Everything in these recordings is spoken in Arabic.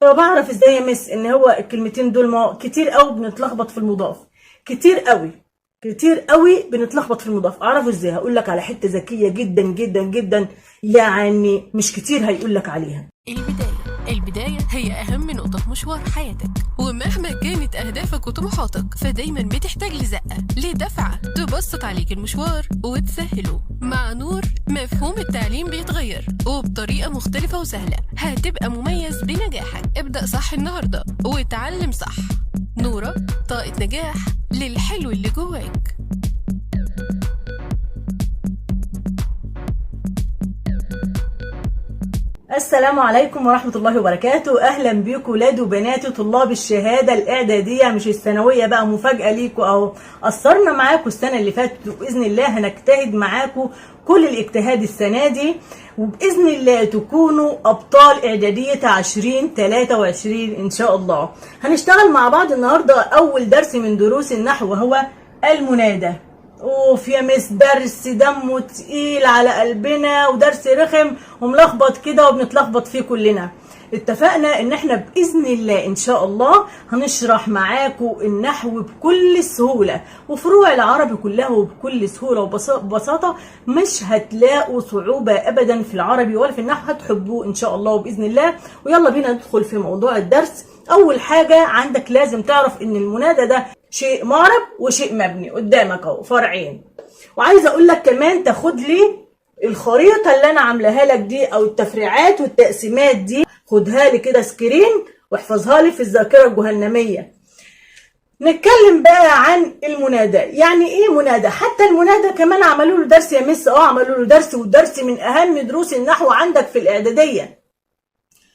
طب اعرف ازاي يا مس ان هو الكلمتين دول؟ ما كتير قوي بنتلخبط في المضاف، كتير قوي كتير قوي بنتلخبط في المضاف. اعرفه ازاي؟ هقول لك على حته ذكيه جدا جدا جدا، يعني مش كتير هيقول لك عليها. البداية هي أهم نقطة في مشوار حياتك، ومهما كانت أهدافك وطموحاتك فدايما بتحتاج لزقة، لدفعة تبسط عليك المشوار وتسهله. مع نور مفهوم التعليم بيتغير وبطريقة مختلفة وسهلة، هتبقى مميز بنجاحك. ابدأ صح النهاردة وتعلم صح. نورة، طاقة نجاح للحلو اللي جواك. السلام عليكم ورحمة الله وبركاته. أهلا بيكم ولاد وبنات طلاب الشهادة الإعدادية، مش الثانوية بقى. مفاجأة ليكم أو قصرنا معاكم السنة اللي فاتت، وبإذن الله هنجتهد معاكم كل الاجتهاد السنة دي، وبإذن الله تكونوا أبطال إعدادية 2023 إن شاء الله. هنشتغل مع بعض النهاردة أول درس من دروس النحو وهو المنادى. اوف يا مس، درس دمه تقيل على قلبنا ودرس رخم وملخبط كده وبنتلخبط فيه كلنا. اتفقنا ان احنا باذن الله ان شاء الله هنشرح معاكم النحو بكل سهوله وفروع العربي كلها وبكل سهوله وبساطه. مش هتلاقوا صعوبه ابدا في العربي ولا في النحو، هتحبوه ان شاء الله باذن الله. ويلا بينا ندخل في موضوع الدرس. اول حاجه عندك لازم تعرف ان المنادى ده شيء معرب وشيء مبني قدامك اهو، فرعين. وعايزه اقول لك كمان تاخد لي الخريطه اللي انا عاملاها لك دي او التفريعات والتقسيمات دي، خدها لي كده سكرين واحفظها لي في الذاكره الجهنميه. نتكلم بقى عن المنادى. يعني ايه منادى؟ حتى المنادى كمان عملوا له درس يا مس. عملوا له درس، والدرس من اهم دروس النحو عندك في الاعداديه،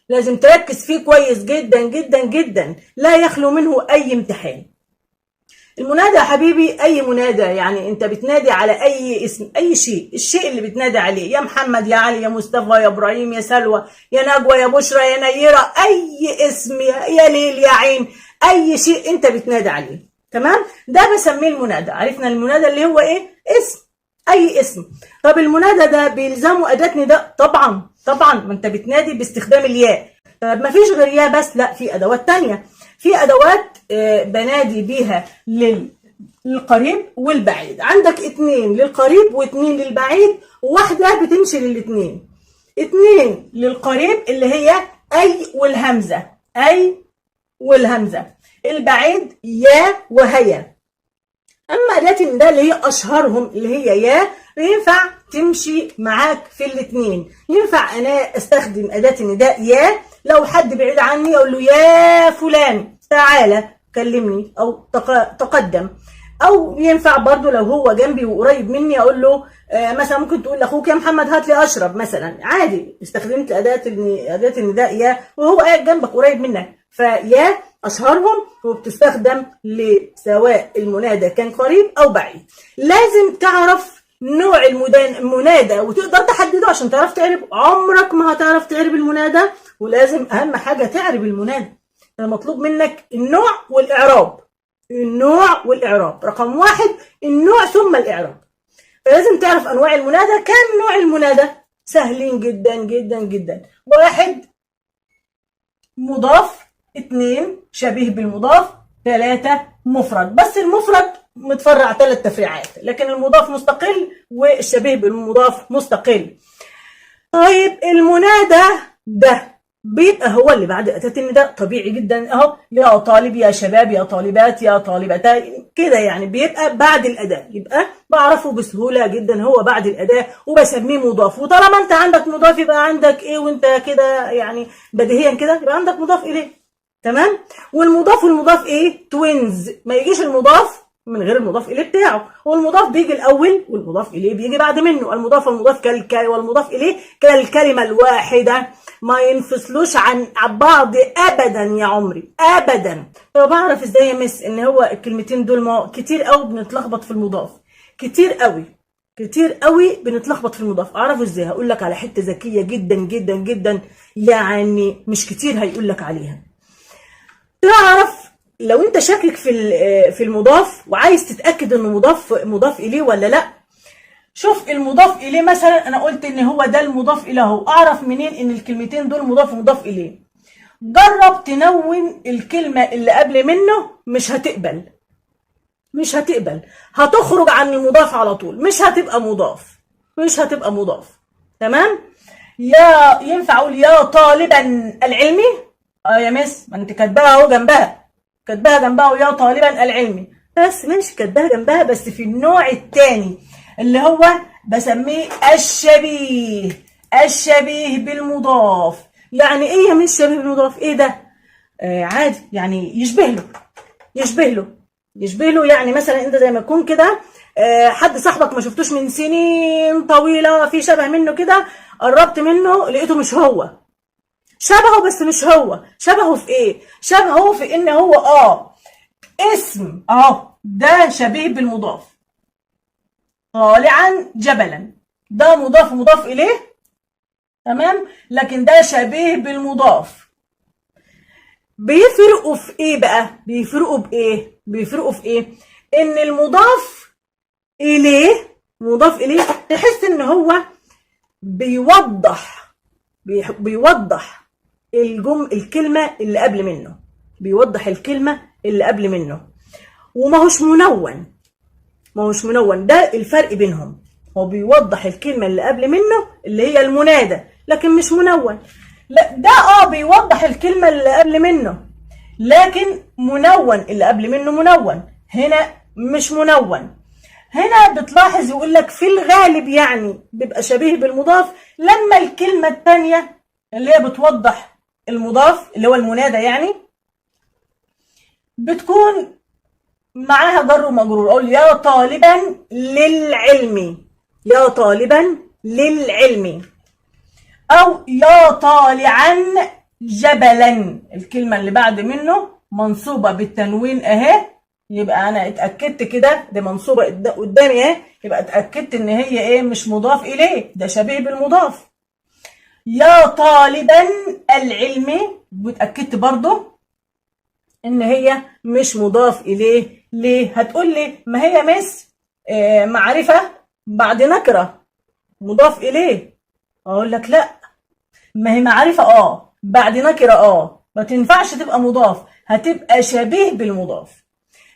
لازم تركز فيه كويس جدا جدا جدا، لا يخلو منه اي امتحان. المنادى يا حبيبي اي منادى، يعني انت بتنادي على اي اسم، اي شيء، الشيء اللي بتنادي عليه، يا محمد يا علي يا مصطفى يا ابراهيم يا سلوى يا نجوى يا بشرى يا نيره، اي اسم، يا ليل يا عين، اي شيء انت بتنادي عليه. تمام؟ ده بسميه المنادى. عرفنا المنادى اللي هو ايه؟ اسم، اي اسم. طب المنادى ده بيلزمه اداه نداء؟ طبعا طبعا، ما انت بتنادي باستخدام الياء. طب ما فيش غير ياء بس؟ لا، في ادوات تانية. في ادوات بنادي بيها للقريب والبعيد. عندك 2 للقريب و2 للبعيد، وواحده بتمشي للاتنين. 2 للقريب اللي هي اي والهمزه، اي والهمزه. البعيد يا وهيا. اما اداه النداء اللي هي اشهرهم اللي هي يا، ينفع تمشي معاك في الاثنين. ينفع انا استخدم اداه النداء يا لو حد بعيد عني اقول له يا فلان تعالى كلمني او تقدم. او ينفع برضو لو هو جنبي وقريب مني اقول له مثلا ممكن تقول لاخوك يا محمد هات لي اشرب مثلا، عادي استخدمت اداه النداء يا وهو قاعد جنبك قريب منك. فيا اشهرهم وبتستخدم لسواء المنادى كان قريب او بعيد. لازم تعرف نوع المنادى وتقدر تحدده عشان تعرف تعرب. عمرك ما هتعرف تعرب المنادى، ولازم اهم حاجه تعرب المنادى. المطلوب منك النوع والاعراب. النوع والاعراب، رقم 1 النوع ثم الاعراب. فلازم تعرف انواع المنادى. كم نوع المنادى؟ سهلين جدا جدا جدا. 1 مضاف، 2 شبيه بالمضاف، 3 مفرد. بس المفرد متفرع 3 تفريعات، لكن المضاف مستقل والشبيه بالمضاف مستقل. طيب المنادى ده بيبقى هو اللي بعد أداة النداء، طبيعي جدا اهو، يا طالب يا شباب يا طالبات يا طالبتا كده، يعني بيبقى بعد الأداة، يبقى بعرفه بسهولة جدا هو بعد الأداة وبسميه مضاف. وطالما انت عندك مضاف يبقى عندك ايه، وانت كده يعني بديهيا كده يبقى عندك مضاف إليه. تمام؟ والمضاف والمضاف ايه؟ توينز، ما يجيش المضاف من غير المضاف إليه بتاعه، والمضاف بيجي الأول والمضاف إليه بيجي بعد منه. المضاف والمضاف والمضاف إليه كالكلمة الواحدة، ما ينفصلوش عن بعض أبدا يا عمري، أبدا. طب أعرف إزاي يا مس إن هو الكلمتين دول؟ ما كتير قوي بنتلخبط في المضاف، كتير قوي كتير قوي بنتلخبط في المضاف. أعرفه إزاي؟ هقول لك على حتة ذكية جدا جدا جدا، يعني مش كتير هيقول لك عليها. تعرف لو انت شاكك في المضاف وعايز تتاكد انه مضاف اليه ولا لا، شوف المضاف اليه. مثلا انا قلت ان هو ده المضاف اليه اهو، اعرف منين ان الكلمتين دول مضاف ومضاف اليه؟ جرب تنون الكلمة اللي قبل منه، مش هتقبل، مش هتقبل، هتخرج عن المضاف على طول، مش هتبقى مضاف، مش هتبقى مضاف. تمام؟ يا ينفع اقول يا طالبا العلمي؟ يا مس، ما انت كاتباها اهو جنبها، كاتباها جنبها ويا طالبا العلمي، بس ماشي كاتباها جنبها، بس في النوع الثاني اللي هو بسميه الشبيه، الشبيه بالمضاف. يعني ايه يا مس شبيه بالمضاف؟ ايه ده؟ عادي، يعني يشبه له، يشبه له، يشبه له. يعني مثلا انت زي ما تكون كده حد صاحبك ما شفتوش من سنين طويله، في شبه منه كده، قربت منه لقيته مش هو، شبهه بس مش هو. شبهه في ايه؟ شبهه في ان هو اسم ده شبيه بالمضاف. طالعا جبلا، ده مضاف مضاف اليه، تمام، لكن ده شبيه بالمضاف. بيفرقوا في ايه بقى؟ بيفرقوا بايه؟ بيفرقوا في ايه؟ ان المضاف اليه، مضاف اليه، تحس ان هو بيوضح، بيوضح الكلمة اللي قبل منه، بيوضح الكلمة اللي قبل منه، وما هوش منون، ما هوش منون. ده الفرق بينهم، هو بيوضح الكلمة اللي قبل منه اللي هي المنادى، لكن مش منون. لا، ده بيوضح الكلمة اللي قبل منه، لكن منون اللي قبل منه منون، هنا مش منون. هنا بتلاحظ يقول لك في الغالب يعني بيبقى شبيه بالمضاف لما الكلمة الثانية اللي هي بتوضح المضاف اللي هو المنادى يعني بتكون معاها جر ومجرور. اقول يا طالبا للعلم، يا طالبا للعلم، او يا طالعا جبلا، الكلمة اللي بعد منه منصوبة بالتنوين اهي، يبقى انا اتأكدت كده، دي منصوبة قدامي اهي، يبقى اتأكدت ان هي ايه؟ مش مضاف اليه، ده شبيه بالمضاف. يا طالبا العلم، واتأكدت برضو ان هي مش مضاف اليه. ليه؟ هتقول لي ما هي مس معرفة بعد نكرة مضاف اليه. اقول لك لا، ما هي معرفة بعد نكرة ما تنفعش تبقى مضاف، هتبقى شبيه بالمضاف،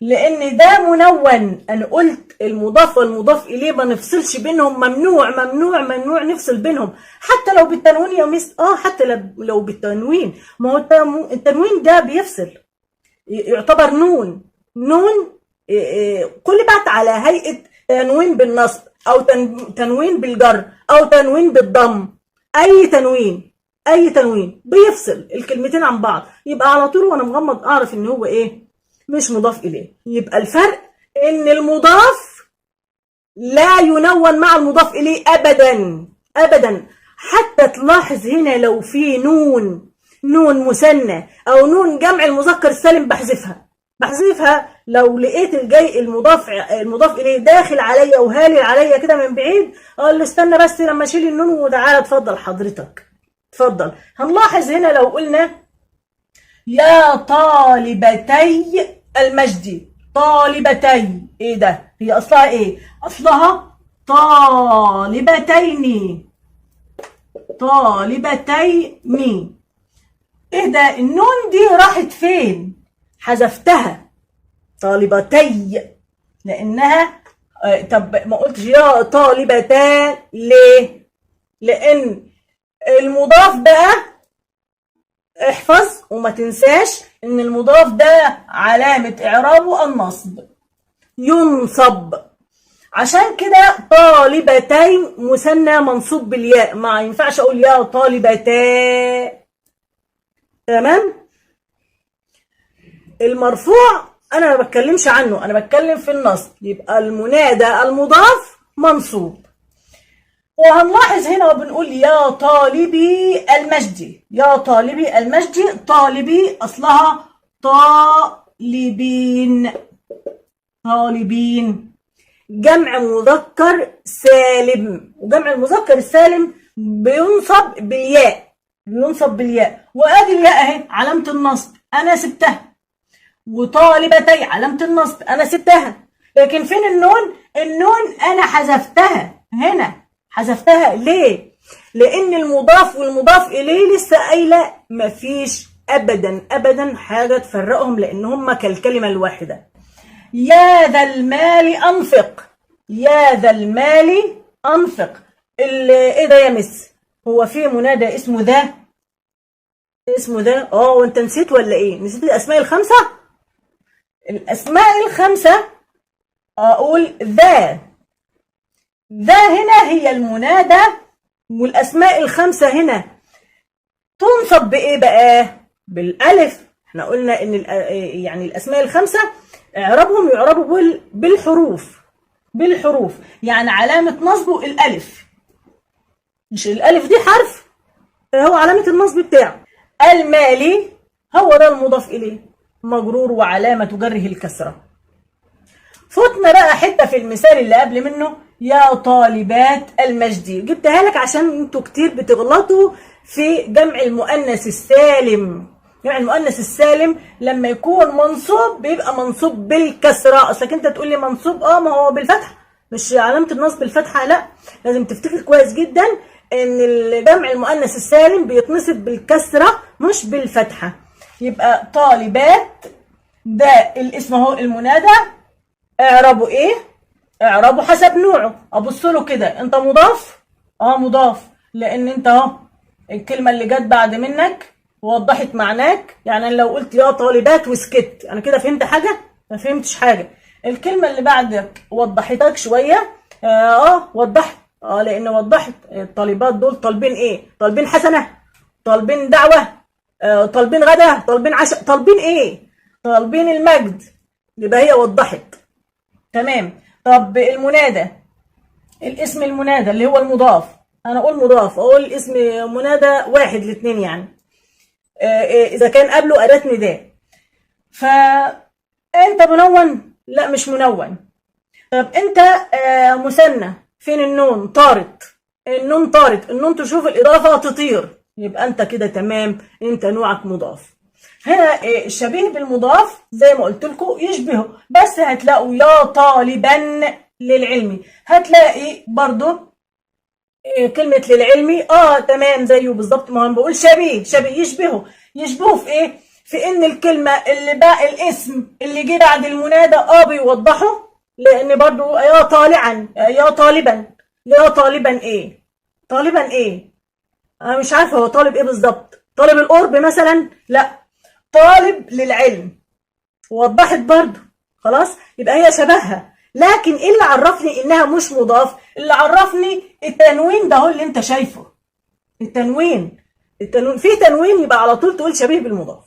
لان ده منون. انا قلت المضاف والمضاف اليه ما نفصلش بينهم، ممنوع ممنوع ممنوع نفصل بينهم، حتى لو بالتنوين يا مس. حتى لو بالتنوين، ما هو التنوين ده بيفصل، يعتبر نون، نون قلبت على هيئة تنوين بالنصب او تنوين بالجر او تنوين بالضم. اي تنوين، اي تنوين بيفصل الكلمتين عن بعض، يبقى على طول وانا مغمض اعرف ان هو ايه؟ مش مضاف اليه. يبقى الفرق ان المضاف لا ينون مع المضاف اليه ابدا ابدا. حتى تلاحظ هنا لو في نون، نون مثنى او نون جمع المذكر السالم بحذفها لو لقيت الجاي المضاف اليه داخل عليا وهالل عليا كده من بعيد، اقول له استنى بس لما اشيل النون وتعالى اتفضل حضرتك اتفضل. هنلاحظ هنا لو قلنا يا طالبتي المجد، طالبتي، ايه ده؟ هي اصلها ايه؟ اصلها طالبتين، طالبتين. ايه ده؟ النون دي راحت فين؟ حذفتها، طالبتي، لانها طب ما قلتش يا طالبتان ليه؟ لان المضاف بقى، احفظ وما تنساش ان المضاف ده علامة اعرابه النصب، ينصب. عشان كده طالبتين مثنى منصوب بالياء، ما ينفعش اقول يا طالبتا. تمام؟ المرفوع انا ما بتكلمش عنه، انا بتكلم في النصب، يبقى المنادى المضاف منصوب. وهنلاحظ هنا وبنقول يا طالبي المجد، يا طالبي المجد، طالبي اصلها طالبين، طالبين، جمع مذكر سالم، وجمع المذكر السالم بينصب بالياء، بينصب بالياء. وادي الياء اهي علامة النصب انا سبتها، وطالبتي علامة النصب انا سبتها، لكن فين النون؟ النون انا حذفتها هنا، حذفتها ليه؟ لان المضاف والمضاف اليه لسه قايله مفيش ابدا ابدا حاجه تفرقهم، لان هم كالكلمه الواحده. يا ذا المال انفق، يا ذا المال انفق. ايه ده يا مس؟ هو في منادى اسمه ذا؟ اسمه ذا؟ وانت نسيت ولا ايه؟ نسيت الاسماء الخمسه؟ الاسماء الخمسه اقول ذا. ذا هنا هي المنادى، والاسماء الخمسه هنا تنصب بايه بقى؟ بالالف. احنا قلنا ان يعني الاسماء الخمسه اعرابهم يعربوا بالحروف، بالحروف. يعني علامه نصبه الالف، مش الالف دي حرف، هو علامه النصب بتاعه. المالي هو ده المضاف اليه، مجرور وعلامه جره الكسره. فتنا بقى حته في المثال اللي قبل منه، يا طالبات المجد. جبتها لك عشان انتوا كتير بتغلطوا في جمع المؤنث السالم. جمع المؤنث السالم لما يكون منصوب بيبقى منصوب بالكسره. اصلك انت تقول لي منصوب ما هو بالفتحه، مش علامه النصب بالفتحه. لا، لازم تفتكر كويس جدا ان جمع المؤنث السالم بيتنصب بالكسره مش بالفتحه. يبقى طالبات ده الاسم اهو المنادى، اعربه ايه؟ اعربه حسب نوعه. ابص له كده، انت مضاف؟ مضاف، لان انت اهو الكلمه اللي جت بعد منك وضحت معناك. يعني انا لو قلت يا طالبات وسكت، انا كده فهمت حاجه؟ ما فهمتش حاجه. الكلمه اللي بعدك وضحتك شويه، وضحت، لان وضحت. الطالبات دول طالبين ايه؟ طالبين حسنه، طالبين دعوه، طالبين غدا، طالبين عشاء، طالبين ايه؟ طالبين المجد. يبقى هي وضحت. تمام. طب المنادى، الاسم المنادى اللي هو المضاف، انا اقول مضاف، اقول اسم منادى واحد لاثنين يعني، اذا كان قبله اداه نداء. فانت منون؟ لا مش منون. طب انت مثنى، فين النون؟ طارت، النون طارت، النون تشوف الاضافه تطير، يبقى انت كده تمام، انت نوعك مضاف. هنا الشبيه بالمضاف زي ما قلت لكم يشبهه، بس هتلاقوا يا طالبا للعلم، هتلاقي برضو كلمة للعلم تمام زيه بالظبط. ما هو بقول شبيه، شبيه يشبهه. يشبهه في ايه؟ في ان الكلمة اللي بقى الاسم اللي جه بعد المنادى بيوضحه، لان برضو يا طالعا، يا طالبا، يا طالبا ايه؟ طالبا ايه؟ انا مش عارفه هو طالب ايه بالظبط. طالب القرب مثلا؟ لا، طالب للعلم. وضحت برضو. خلاص، يبقى هي شبهها. لكن ايه اللي عرفني انها مش مضاف؟ اللي عرفني التنوين ده هو اللي انت شايفه. التنوين في تنوين، يبقى على طول تقول شبيه بالمضاف.